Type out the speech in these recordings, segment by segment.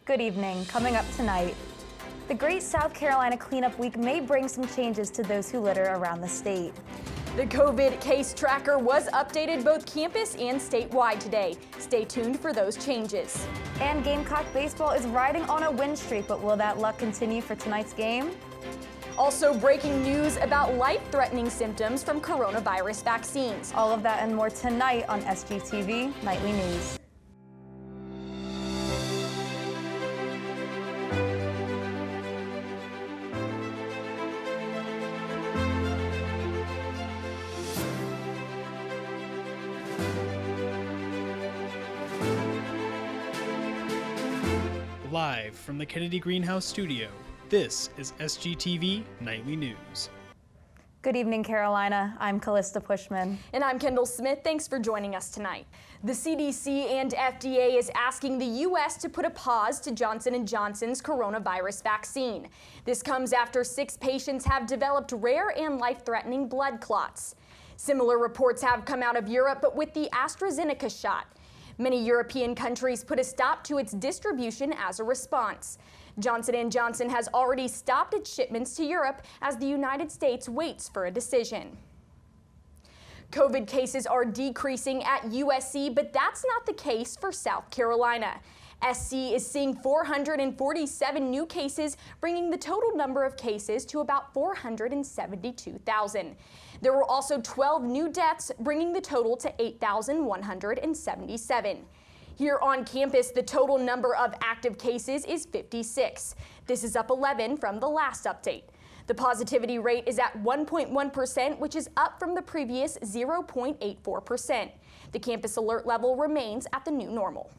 Good evening. Coming up tonight, the Great South Carolina Cleanup Week may bring some changes to those who litter around the state. The COVID case tracker was updated both campus and statewide today. Stay tuned for those changes. And Gamecock baseball is riding on a win streak, but will that luck continue for tonight's game? Also breaking news about life-threatening symptoms from coronavirus vaccines. All of that and more tonight on SGTV Nightly News. Live from the Kennedy Greenhouse studio, this is SGTV Nightly News. Good evening, Carolina. I'm Callista Pushman. And I'm Kendall Smith. Thanks for joining us tonight. The CDC and FDA is asking the U.S. to put a pause to Johnson & Johnson's coronavirus vaccine. This comes after 6 patients have developed rare and life-threatening blood clots. Similar reports have come out of Europe, but with the AstraZeneca shot. Many European countries put a stop to its distribution as a response. Johnson & Johnson has already stopped its shipments to Europe as the United States waits for a decision. COVID cases are decreasing at USC, but that's not the case for South Carolina. SC is seeing 447 new cases, bringing the total number of cases to about 472,000. There were also 12 new deaths, bringing the total to 8,177. Here on campus, the total number of active cases is 56. This is up 11 from the last update. The positivity rate is at 1.1%, which is up from the previous 0.84%. The campus alert level remains at the new normal.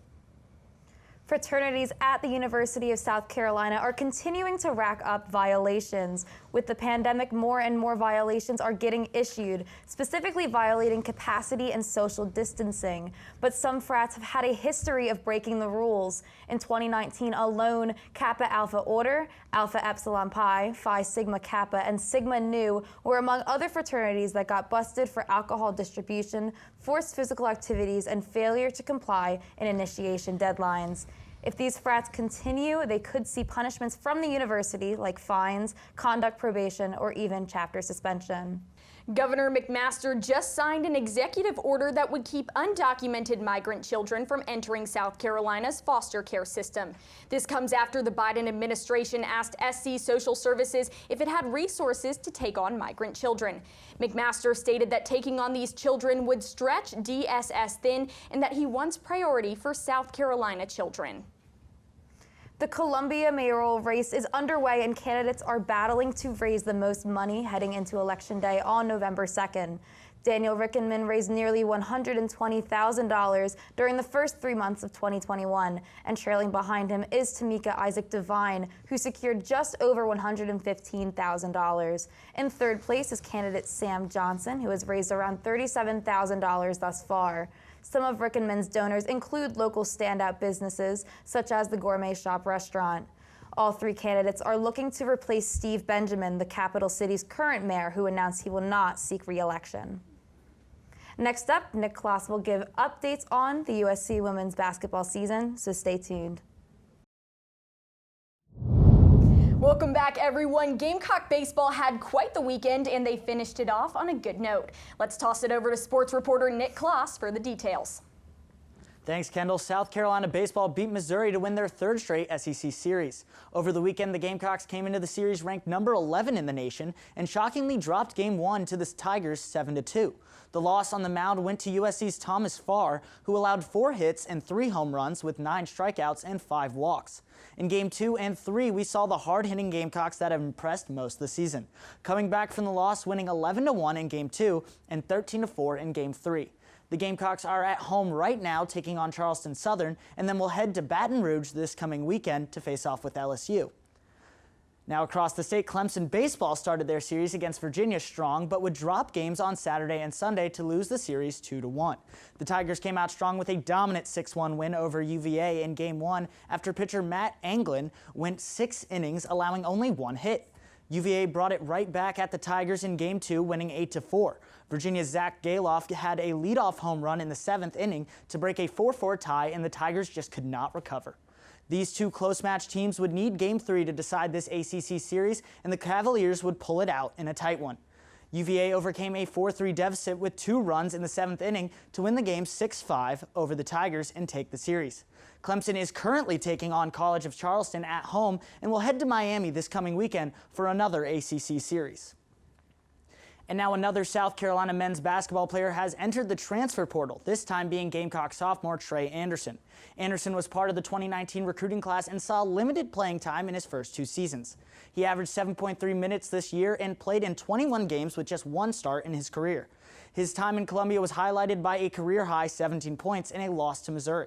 Fraternities at the University of South Carolina are continuing to rack up violations. With the pandemic, more and more violations are getting issued, specifically violating capacity and social distancing. But some frats have had a history of breaking the rules. In 2019 alone, Kappa Alpha Order, Alpha Epsilon Pi, Phi Sigma Kappa, and Sigma Nu were among other fraternities that got busted for alcohol distribution, forced physical activities, and failure to comply in initiation deadlines. If these frats continue, they could see punishments from the university like fines, conduct probation, or even chapter suspension. Governor McMaster just signed an executive order that would keep undocumented migrant children from entering South Carolina's foster care system. This comes after the Biden administration asked SC Social Services if it had resources to take on migrant children. McMaster stated that taking on these children would stretch DSS thin and that he wants priority for South Carolina children. The Columbia mayoral race is underway and candidates are battling to raise the most money heading into Election Day on November 2nd. Daniel Rickenman raised nearly $120,000 during the first 3 months of 2021, and trailing behind him is Tamika Isaac Devine, who secured just over $115,000. In third place is candidate Sam Johnson, who has raised around $37,000 thus far. Some of Rickenman's donors include local standout businesses, such as the Gourmet Shop restaurant. All 3 candidates are looking to replace Steve Benjamin, the capital city's current mayor, who announced he will not seek re-election. Next up, Nick Kloss will give updates on the USC women's basketball season, so stay tuned. Welcome back, everyone. Gamecock baseball had quite the weekend, and they finished it off on a good note. Let's toss it over to sports reporter Nick Kloss for the details. Thanks, Kendall. South Carolina baseball beat Missouri to win their 3rd straight SEC series. Over the weekend, the Gamecocks came into the series ranked number 11 in the nation and shockingly dropped Game 1 to the Tigers 7-2. The loss on the mound went to USC's Thomas Farr, who allowed 4 hits and 3 home runs with 9 strikeouts and 5 walks. In Game 2 and 3, we saw the hard-hitting Gamecocks that have impressed most of the season, coming back from the loss, winning 11-1 in Game 2 and 13-4 in Game 3. The Gamecocks are at home right now taking on Charleston Southern, and then will head to Baton Rouge this coming weekend to face off with LSU. Now across the state, Clemson baseball started their series against Virginia strong, but would drop games on Saturday and Sunday to lose the series 2-1. The Tigers came out strong with a dominant 6-1 win over UVA in Game 1 after pitcher Matt Anglin went 6 innings, allowing only 1 hit. UVA brought it right back at the Tigers in Game 2, winning 8-4. Virginia's Zach Galoff had a leadoff home run in the 7th inning to break a 4-4 tie, and the Tigers just could not recover. These two close-match teams would need Game 3 to decide this ACC series, and the Cavaliers would pull it out in a tight one. UVA overcame a 4-3 deficit with 2 runs in the 7th inning to win the game 6-5 over the Tigers and take the series. Clemson is currently taking on College of Charleston at home and will head to Miami this coming weekend for another ACC series. And now another South Carolina men's basketball player has entered the transfer portal, this time being Gamecock sophomore Trey Anderson. Anderson was part of the 2019 recruiting class and saw limited playing time in his first 2 seasons. He averaged 7.3 minutes this year and played in 21 games with just 1 start in his career. His time in Columbia was highlighted by a career-high 17 points and a loss to Missouri.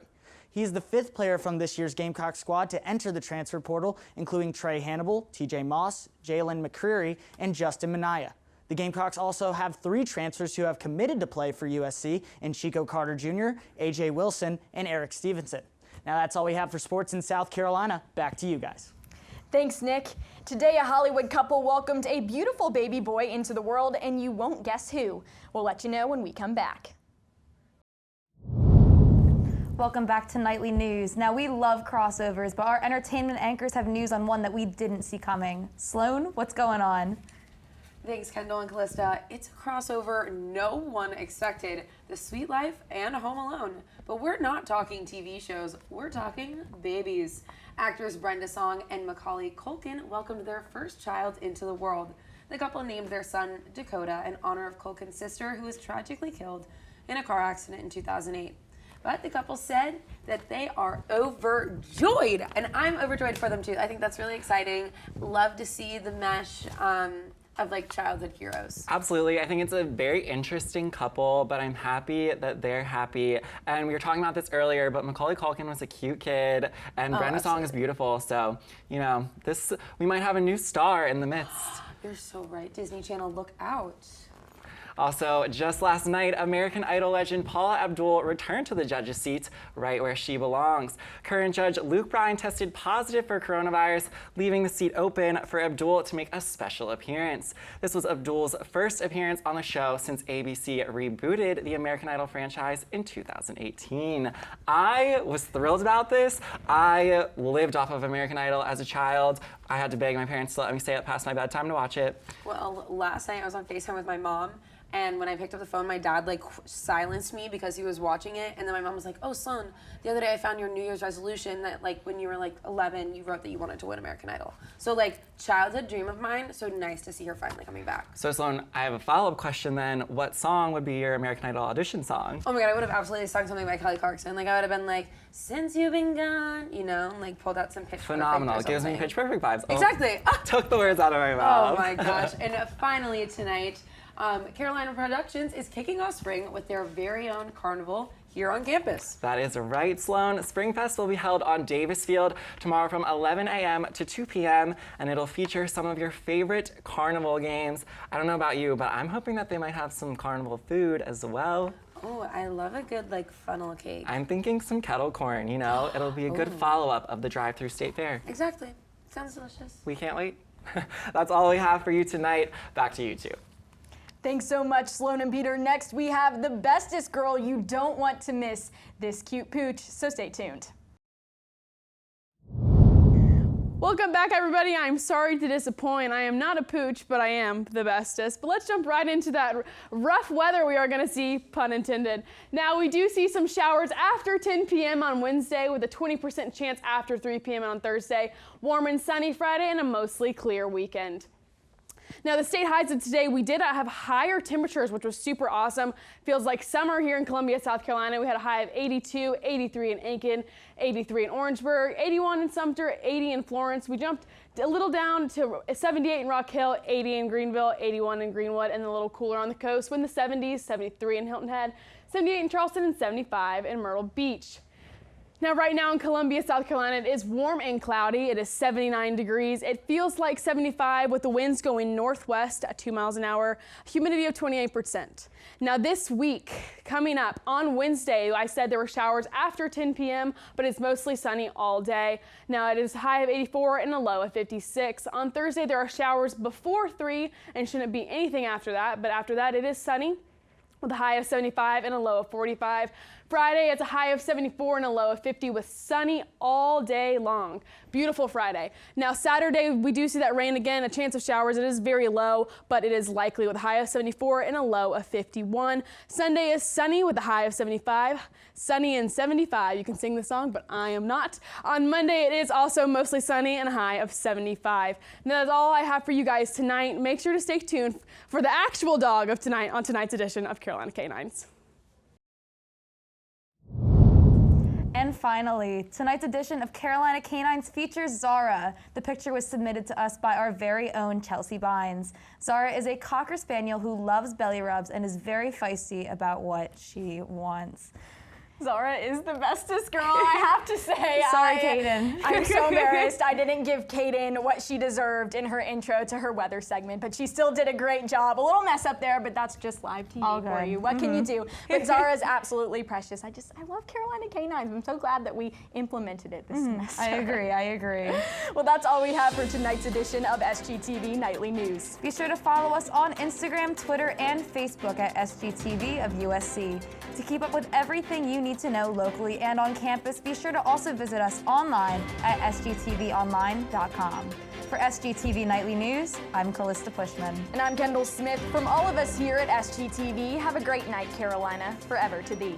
He's the 5th player from this year's Gamecock squad to enter the transfer portal, including Trey Hannibal, TJ Moss, Jalen McCreary, and Justin Minaya. The Gamecocks also have 3 transfers who have committed to play for USC in Chico Carter Jr., AJ Wilson, and Eric Stevenson. Now that's all we have for sports in South Carolina. Back to you guys. Thanks, Nick. Today, a Hollywood couple welcomed a beautiful baby boy into the world, and you won't guess who. We'll let you know when we come back. Welcome back to Nightly News. Now, we love crossovers, but our entertainment anchors have news on one that we didn't see coming. Sloan, what's going on? Thanks, Kendall and Callista. It's a crossover no one expected, The Sweet Life and Home Alone. But we're not talking TV shows, we're talking babies. Actors Brenda Song and Macaulay Culkin welcomed their first child into the world. The couple named their son Dakota in honor of Culkin's sister, who was tragically killed in a car accident in 2008. But the couple said that they are overjoyed, and I'm overjoyed for them too. I think that's really exciting. Love to see the mesh of like childhood heroes. Absolutely. I think it's a very interesting couple, but I'm happy that they're happy. And we were talking about this earlier, but Macaulay Culkin was a cute kid, and Brenda Song is beautiful. So, you know, we might have a new star in the midst. You're so right. Disney Channel, look out. Also, just last night, American Idol legend Paula Abdul returned to the judges' seat, right where she belongs. Current judge Luke Bryan tested positive for coronavirus, leaving the seat open for Abdul to make a special appearance. This was Abdul's first appearance on the show since ABC rebooted the American Idol franchise in 2018. I was thrilled about this. I lived off of American Idol as a child. I had to beg my parents to let me stay up past my bedtime to watch it. Well, last night I was on FaceTime with my mom, and when I picked up the phone, my dad like silenced me because he was watching it, and then my mom was like, "Oh, son, the other day I found your New Year's resolution that like when you were like 11, you wrote that you wanted to win American Idol." So like childhood dream of mine. So nice to see her finally coming back. So Sloan, I have a follow-up question then. What song would be your American Idol audition song? Oh my God, I would have absolutely sung something by Kelly Clarkson. Like I would have been like, "Since you've been gone," you know, like pulled out some Pitch Perfect. Phenomenal. It gives me Pitch Perfect vibes. Exactly. Oh, took the words out of my mouth. Oh my gosh. And finally tonight, Carolina Productions is kicking off spring with their very own carnival here on campus. That is right, Sloan. Spring Fest will be held on Davis Field tomorrow from 11 a.m. to 2 p.m. and it'll feature some of your favorite carnival games. I don't know about you, but I'm hoping that they might have some carnival food as well. Oh, I love a good like funnel cake. I'm thinking some kettle corn, you know? It'll be a good follow-up of the drive-through state fair. Exactly. Sounds delicious. We can't wait. That's all we have for you tonight. Back to you two. Thanks so much, Sloan and Peter. Next, we have the bestest girl you don't want to miss, this cute pooch, so stay tuned. Welcome back, everybody. I'm sorry to disappoint. I am not a pooch, but I am the bestest. But let's jump right into that rough weather we are going to see, pun intended. Now, we do see some showers after 10 p.m. on Wednesday with a 20% chance after 3 p.m. on Thursday. Warm and sunny Friday and a mostly clear weekend. Now, the state highs of today, we did have higher temperatures, which was super awesome. Feels like summer here in Columbia, South Carolina. We had a high of 82, 83 in Aiken, 83 in Orangeburg, 81 in Sumter, 80 in Florence. We jumped a little down to 78 in Rock Hill, 80 in Greenville, 81 in Greenwood, and a little cooler on the coast. We're in the 70s, 73 in Hilton Head, 78 in Charleston, and 75 in Myrtle Beach. Now, right now in Columbia, South Carolina, it is warm and cloudy. It is 79 degrees. It feels like 75 with the winds going northwest at 2 miles an hour, humidity of 28%. Now, this week coming up on Wednesday, I said there were showers after 10 p.m., but it's mostly sunny all day. Now, it is a high of 84 and a low of 56. On Thursday, there are showers before 3 and shouldn't be anything after that, but after that, it is sunny with a high of 75 and a low of 45. Friday, it's a high of 74 and a low of 50 with sunny all day long. Beautiful Friday. Now Saturday, we do see that rain again, a chance of showers. It is very low, but it is likely with a high of 74 and a low of 51. Sunday is sunny with a high of 75. Sunny and 75. You can sing the song, but I am not. On Monday, it is also mostly sunny and a high of 75. Now that's all I have for you guys tonight. Make sure to stay tuned for the actual dog of tonight on tonight's edition of Carolina Canines. And finally, tonight's edition of Carolina Canines features Zara. The picture was submitted to us by our very own Chelsea Bynes. Zara is a Cocker Spaniel who loves belly rubs and is very feisty about what she wants. Zara is the bestest girl, I have to say. Sorry, Kaden. I'm so embarrassed. I didn't give Kaden what she deserved in her intro to her weather segment, but she still did a great job. A little mess up there, but that's just live TV for you. What can you do? But Zara is absolutely precious. I love Carolina Canines. I'm so glad that we implemented it this semester. I agree. Well, that's all we have for tonight's edition of SGTV Nightly News. Be sure to follow us on Instagram, Twitter, and Facebook at SGTV of USC. To keep up with everything you need to know locally and on campus, be sure to also visit us online at sgtvonline.com. For SGTV Nightly News, I'm Callista Pushman. And I'm Kendall Smith. From all of us here at SGTV, have a great night, Carolina, forever to thee.